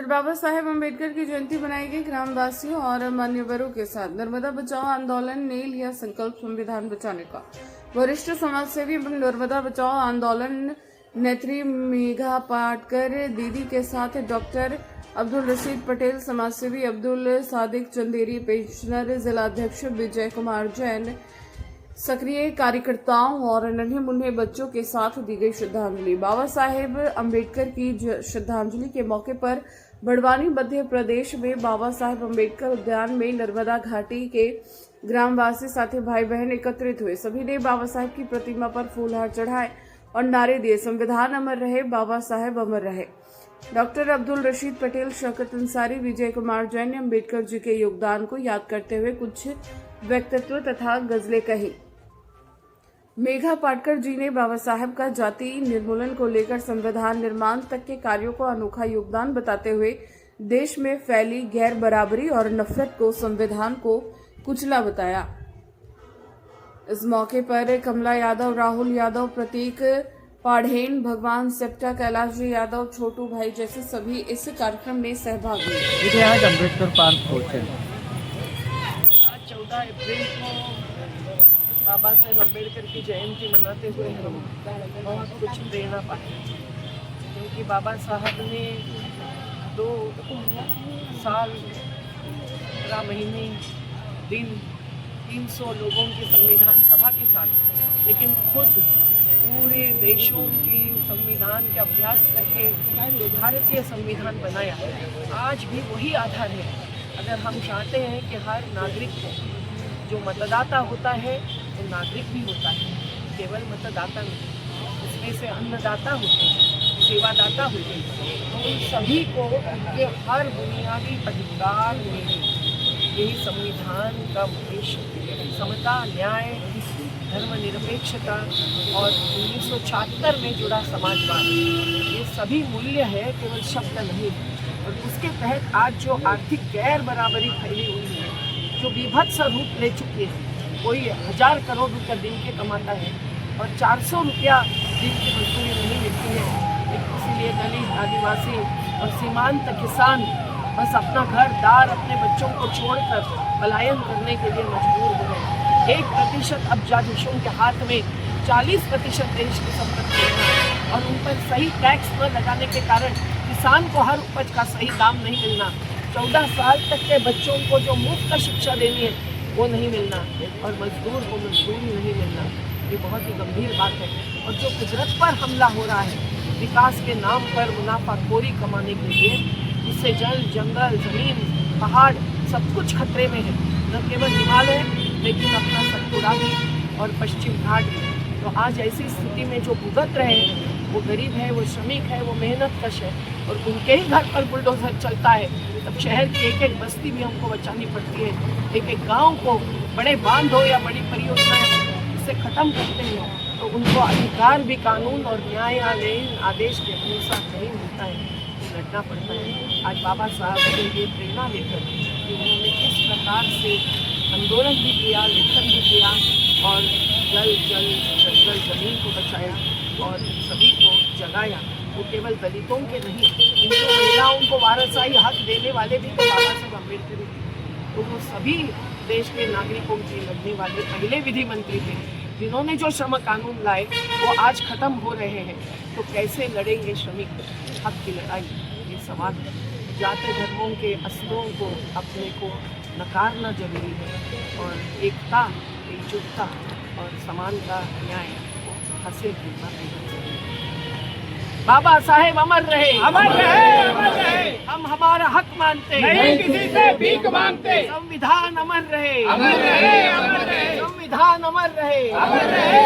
Doctor Baba Saheb Ambedkar की जयंती मनाई गई। ग्रामवासियों और मान्यवरों के साथ नर्मदा बचाओ आंदोलन ने लिया संकल्प संविधान बचाने का। वरिष्ठ समाजसेवी एवं नर्मदा बचाओ आंदोलन नेत्री मेघा पाटकर दीदी के साथ डॉक्टर अब्दुल रशीद पटेल, समाजसेवी अब्दुल सादिक चंदेरी, पेंशनर जिलाध्यक्ष विजय कुमार जैन, सक्रिय कार्यकर्ताओं और नन्हे मुन्ने बच्चों के साथ दी गई श्रद्धांजलि। बाबा साहेब अम्बेडकर की श्रद्धांजलि के मौके पर बड़वानी मध्य प्रदेश में बाबा साहेब अम्बेडकर उद्यान में नर्मदा घाटी के ग्रामवासी साथी भाई बहन एकत्रित हुए। सभी ने बाबा साहेब की प्रतिमा पर फूलहार चढ़ाए और नारे दिए, संविधान अमर रहे, बाबा साहेब अमर रहे। डॉक्टर अब्दुल रशीद पटेल, शौकत अंसारी, विजय कुमार जैन ने अम्बेडकर जी के योगदान को याद करते हुए कुछ व्यक्तित्व तथा गजलें कही। मेघा पाटकर जी ने बाबा साहेब का जाति निर्मूलन को लेकर संविधान निर्माण तक के कार्यों को अनोखा योगदान बताते हुए देश में फैली गैर बराबरी और नफरत को संविधान को कुचला बताया। इस मौके पर कमला यादव, राहुल यादव, प्रतीक पाढ़ेन, भगवान सेप्टा, कैलाश जी यादव, छोटू भाई जैसे सभी इस कार्यक्रम में सहभागी हुए। आज अम्बेडकर पार्क पहुंचे। 14 अप्रैल को बाबा साहेब अम्बेडकर की जयंती मनाते हुए हम बहुत कुछ प्रेरणा पाए, क्योंकि बाबा साहब ने 2 साल 15 महीने दिन 300 लोगों की संविधान सभा के साथ, लेकिन खुद पूरे देशों की संविधान के अभ्यास करके भारतीय संविधान बनाया। आज भी वही आधार है। अगर हम चाहते हैं कि हर नागरिक को, जो मतदाता होता है तो नागरिक भी होता है, केवल मतदाता नहीं, इसमें से अन्नदाता होते हैं, सेवादाता होते हैं, तो उन सभी को उनके हर बुनियादी अधिकार मिले। यही संविधान का उद्देश्य, समता, न्याय, धर्मनिरपेक्षता और 1976 में जुड़ा समाजवाद, ये सभी मूल्य है, केवल शब्द नहीं। और उसके तहत आज जो आर्थिक गैर बराबरी फैली हुई है, जो बीभत्स रूप ले चुकी है, कोई 1000 करोड़ रुपया दिन के कमाता है और 400 रुपया दिन की मजदूरी नहीं मिलती है। इसीलिए दलित, आदिवासी और सीमांत किसान बस अपना घर दार, अपने बच्चों को छोड़कर पलायन करने के लिए मजबूर हो गए। 1% अब्जाधीशों के हाथ में 40% देश की संपत्ति है और उन पर सही टैक्स न लगाने के कारण किसान को हर उपज का सही दाम नहीं मिलना, 14 साल तक के बच्चों को जो मुफ्त शिक्षा देनी है वो नहीं मिलना और मजदूर को मजदूरी नहीं मिलना, ये बहुत ही गंभीर बात है। और जो कुदरत पर हमला हो रहा है विकास के नाम पर मुनाफाखोरी कमाने के लिए, इससे जल, जंगल, जमीन, पहाड़ सब कुछ खतरे में है। न केवल हिमालय लेकिन अपना सतपुड़ा भी और पश्चिम घाट भी। तो आज ऐसी स्थिति में जो भुगत रहे हैं, वो गरीब है, वो श्रमिक है, वो मेहनत कश है और उनके ही घर पर बुलडोजर चलता है, तब शहर की एक एक बस्ती भी हमको बचानी पड़ती है। एक एक गांव को बड़े बांध हो या बड़ी परियोजनाएं इससे ख़त्म करते हैं तो उनको अधिकार भी कानून और न्यायालयीन आदेश के अनुसार नहीं मिलता है, तो लड़ना पड़ता है। आज बाबा साहब के ये प्रेरणा लेकर कि उन्होंने किस प्रकार से आंदोलन भी किया, लेखन भी किया और जल जंगल जमीन को बचाया और सभी को जगाया। वो केवल दलितों के नहीं, हिंदू महिलाओं को वारसाई हक देने वाले भी तो बाबा साहब अम्बेडकर थे। तो वो सभी देश के नागरिकों के लड़ने वाले पहले विधि मंत्री थे, जिन्होंने जो श्रम कानून लाए वो आज खत्म हो रहे हैं। तो कैसे लड़ेंगे श्रमिक हक की लड़ाई, ये सवाल है। जाति धर्मों के असलों को अपने को नकारना जरूरी है और एकता, एकजुटता और समानता, न्याय को हासिल करना जरूरी है। बाबा साहेब अमर रहे, अमर रहे, अमर रहे। हम हमारा हक मानते नहीं किसी से भीख मांगते। संविधान अमर रहे, अमर रहे, अमर रहे। संविधान अमर रहे, अमर रहे।